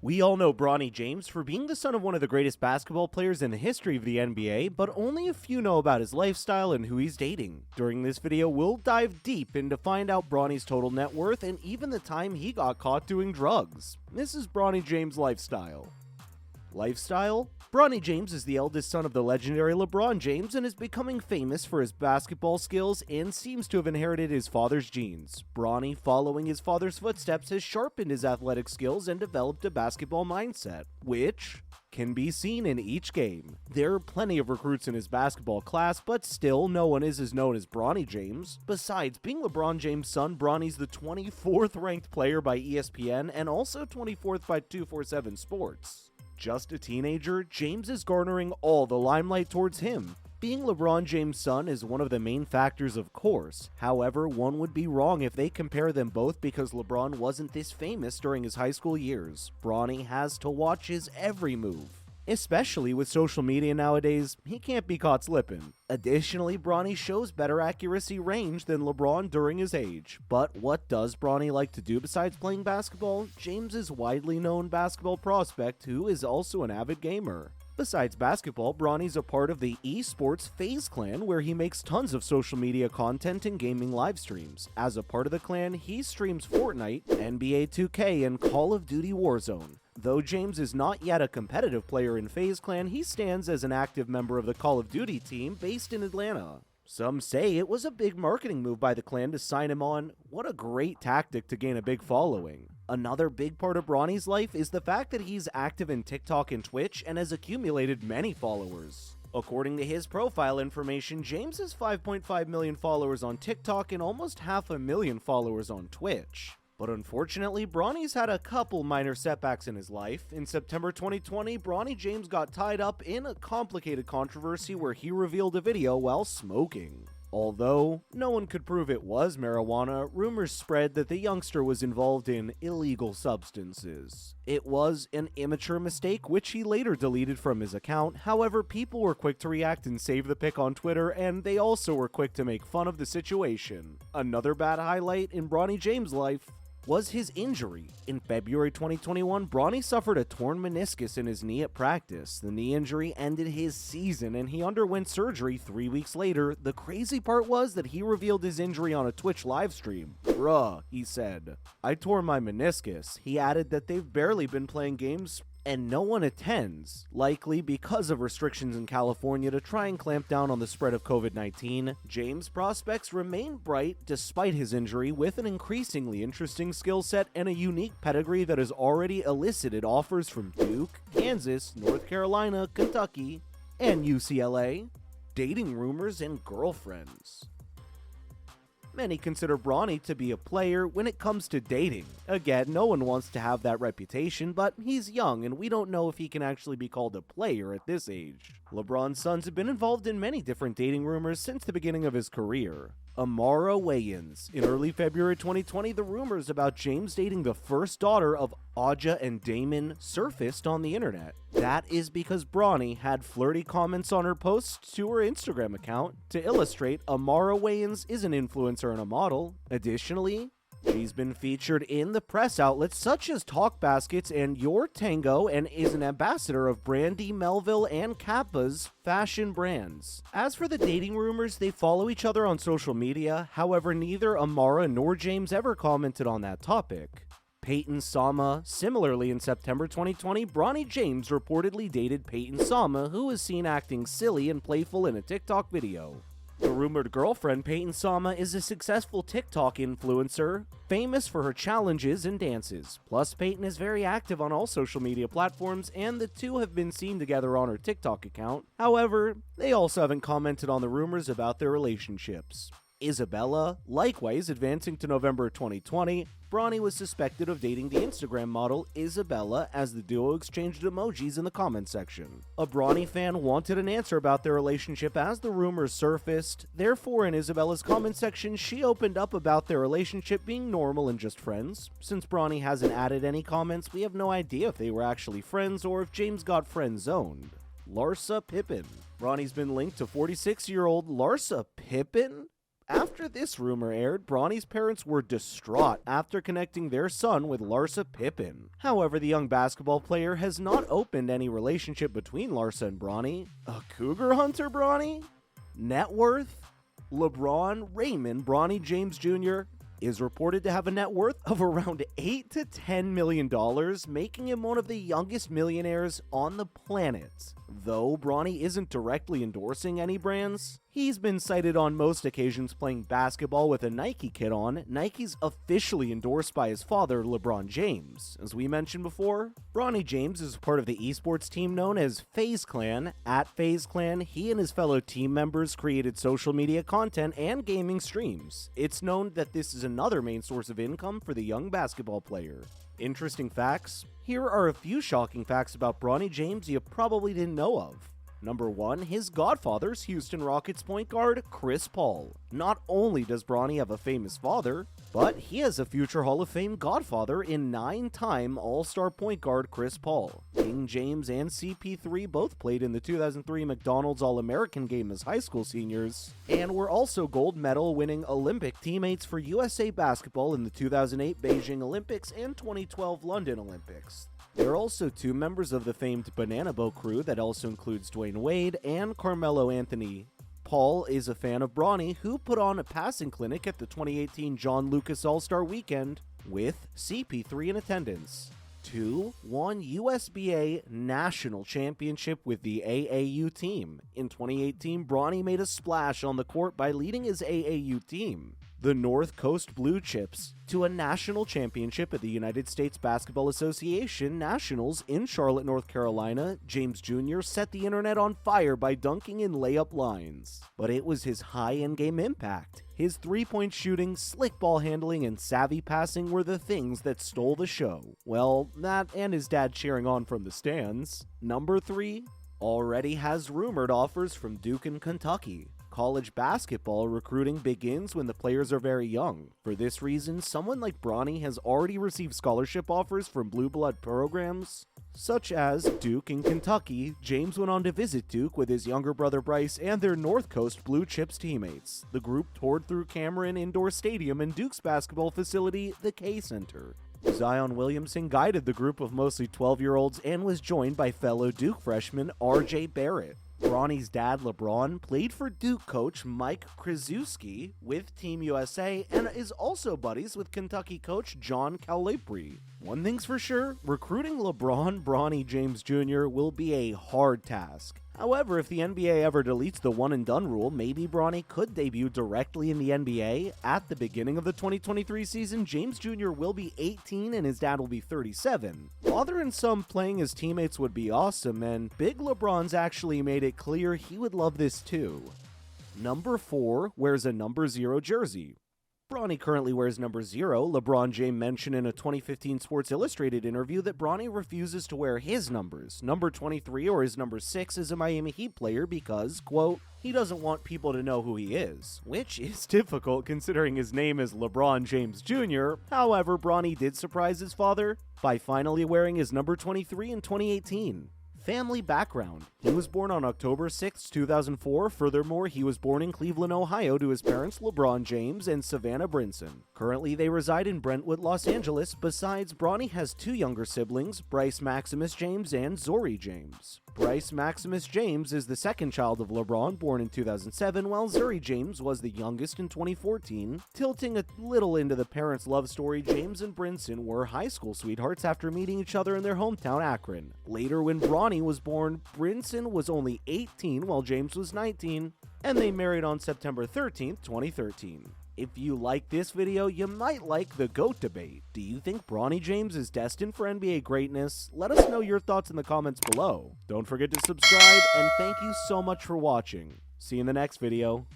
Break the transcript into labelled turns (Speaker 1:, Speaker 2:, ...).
Speaker 1: We all know Bronny James for being the son of one of the greatest basketball players in the history of the NBA, but only a few know about his lifestyle and who he's dating. During this video, we'll dive deep in to find out Bronny's total net worth and even the time he got caught doing drugs. This is Bronny James' lifestyle. Bronny James is the eldest son of the legendary LeBron James and is becoming famous for his basketball skills and seems to have inherited his father's genes. Bronny, following his father's footsteps, has sharpened his athletic skills and developed a basketball mindset, which can be seen in each game. There are plenty of recruits in his basketball class, but still no one is as known as Bronny James. Besides, being LeBron James' son, Bronny's the 24th ranked player by ESPN and also 24th by 247 Sports. Just a teenager, James is garnering all the limelight towards him. Being LeBron James' son is one of the main factors, of course. However, one would be wrong if they compare them both because LeBron wasn't this famous during his high school years. Bronny has to watch his every move. Especially with social media nowadays, he can't be caught slipping. Additionally, Bronny shows better accuracy range than LeBron during his age. But what does Bronny like to do besides playing basketball? James is a widely known basketball prospect who is also an avid gamer. Besides basketball, Bronny's a part of the esports FaZe clan where he makes tons of social media content and gaming live streams. As a part of the clan, he streams Fortnite, NBA 2K, and Call of Duty Warzone. Though James is not yet a competitive player in FaZe clan, he stands as an active member of the Call of Duty team based in Atlanta. Some say it was a big marketing move by the clan to sign him on. What a great tactic to gain a big following. Another big part of Bronny's life is the fact that he's active in TikTok and Twitch and has accumulated many followers. According to his profile information, James has 5.5 million followers on TikTok and almost 500,000 followers on Twitch. But unfortunately, Bronny's had a couple minor setbacks in his life. In September 2020, Bronny James got tied up in a complicated controversy where he revealed a video while smoking. Although no one could prove it was marijuana, rumors spread that the youngster was involved in illegal substances. It was an immature mistake, which he later deleted from his account. However, people were quick to react and save the pic on Twitter, and they also were quick to make fun of the situation. Another bad highlight in Bronny James' life was his injury. In February 2021, Bronny suffered a torn meniscus in his knee at practice. The knee injury ended his season and he underwent surgery 3 weeks later. The crazy part was that he revealed his injury on a Twitch livestream. "Bruh," he said, "I tore my meniscus." He added that they've barely been playing games and no one attends, likely because of restrictions in California to try and clamp down on the spread of COVID-19. James' prospects remain bright despite his injury, with an increasingly interesting skill set and a unique pedigree that has already elicited offers from Duke, Kansas, North Carolina, Kentucky, and UCLA, dating rumors, and girlfriends. Many consider Bronny to be a player when it comes to dating. Again, no one wants to have that reputation, but he's young and we don't know if he can actually be called a player at this age. LeBron's sons have been involved in many different dating rumors since the beginning of his career. Amara Wayans. In early February 2020, the rumors about James dating the first daughter of Aja and Damon surfaced on the internet. That is because Bronny had flirty comments on her posts to her Instagram account. To illustrate, Amara Wayans is an influencer and a model. Additionally, she's been featured in the press outlets such as Talk Baskets and Your Tango and is an ambassador of Brandy Melville and Kappa's fashion brands. As for the dating rumors, they follow each other on social media. However, neither Amara nor James ever commented on that topic. Peyton Sama. Similarly, in September 2020, Bronny James reportedly dated Peyton Sama, who was seen acting silly and playful in a TikTok video. The rumored girlfriend, Peyton Sama, is a successful TikTok influencer, famous for her challenges and dances. Plus, Peyton is very active on all social media platforms, and the two have been seen together on her TikTok account. However, they also haven't commented on the rumors about their relationships. Isabella. Likewise, advancing to November 2020, Bronny was suspected of dating the Instagram model Isabella as the duo exchanged emojis in the comment section. A Bronny fan wanted an answer about their relationship as the rumors surfaced. Therefore, in Isabella's comment section, she opened up about their relationship being normal and just friends. Since Bronny hasn't added any comments, we have no idea if they were actually friends or if James got friend-zoned. Larsa Pippen. Bronny's been linked to 46-year-old Larsa Pippen After this rumor aired, Bronny's parents were distraught after connecting their son with Larsa Pippen. However, the young basketball player has not opened any relationship between Larsa and Bronny. A cougar hunter, Bronny? Net worth? LeBron Raymond Bronny James Jr. is reported to have a net worth of around $8 to $10 million, making him one of the youngest millionaires on the planet. Though Bronny isn't directly endorsing any brands, he's been cited on most occasions playing basketball with a Nike kit on. Nike's officially endorsed by his father, LeBron James. As we mentioned before, Bronny James is part of the esports team known as FaZe Clan. At FaZe Clan, he and his fellow team members created social media content and gaming streams. It's known that this is another main source of income for the young basketball player. Interesting facts? Here are a few shocking facts about Bronny James you probably didn't know of. Number 1, his godfather's Houston Rockets point guard, Chris Paul. Not only does Bronny have a famous father, but he has a future Hall of Fame godfather in 9-time All-Star point guard Chris Paul. King James and CP3 both played in the 2003 McDonald's All-American game as high school seniors, and were also gold medal winning Olympic teammates for USA Basketball in the 2008 Beijing Olympics and 2012 London Olympics. There are also 2 members of the famed Banana Boat crew that also includes Dwayne Wade and Carmelo Anthony. Paul is a fan of Bronny, who put on a passing clinic at the 2018 John Lucas All-Star Weekend with CP3 in attendance. 2 won USBA National Championship with the AAU team. In 2018, Bronny made a splash on the court by leading his AAU team, the North Coast Blue Chips, to a national championship at the United States Basketball Association Nationals in Charlotte, North Carolina. James Jr. set the internet on fire by dunking in layup lines. But it was his high in-game impact. His three-point shooting, slick ball handling, and savvy passing were the things that stole the show. Well, that and his dad cheering on from the stands. Number 3, already has rumored offers from Duke and Kentucky. College basketball recruiting begins when the players are very young. For this reason, someone like Bronny has already received scholarship offers from blue blood programs, such as Duke and Kentucky. James went on to visit Duke with his younger brother Bryce and their North Coast Blue Chips teammates. The group toured through Cameron Indoor Stadium and Duke's basketball facility, the K Center. Zion Williamson guided the group of mostly 12-year-olds and was joined by fellow Duke freshman R.J. Barrett. Bronny's dad, LeBron, played for Duke coach Mike Krzyzewski with Team USA and is also buddies with Kentucky coach John Calipari. One thing's for sure, recruiting LeBron Bronny James Jr. will be a hard task. However, if the NBA ever deletes the one-and-done rule, maybe Bronny could debut directly in the NBA. At the beginning of the 2023 season, James Jr. will be 18 and his dad will be 37. Father and son playing as teammates would be awesome, and Big LeBron's actually made it clear he would love this too. Number 4 wears a number 0 jersey. Bronny currently wears number 0. LeBron James mentioned in a 2015 Sports Illustrated interview that Bronny refuses to wear his numbers. Number 23 or his number 6 is a Miami Heat player because, quote, he doesn't want people to know who he is, which is difficult considering his name is LeBron James Jr. However, Bronny did surprise his father by finally wearing his number 23 in 2018. Family background. He was born on October 6, 2004. Furthermore, he was born in Cleveland, Ohio to his parents LeBron James and Savannah Brinson. Currently, they reside in Brentwood, Los Angeles. Besides, Bronny has 2 younger siblings, Bryce Maximus James and Zori James. Bryce Maximus James is the second child of LeBron, born in 2007, while Zori James was the youngest in 2014. Tilting a little into the parents' love story, James and Brinson were high school sweethearts after meeting each other in their hometown Akron. Later, when Bronny was born, Brinson was only 18 while James was 19, and they married on September 13, 2013. If you like this video, you might like the GOAT debate. Do you think Bronny James is destined for NBA greatness? Let us know your thoughts in the comments below. Don't forget to subscribe, and thank you so much for watching. See you in the next video.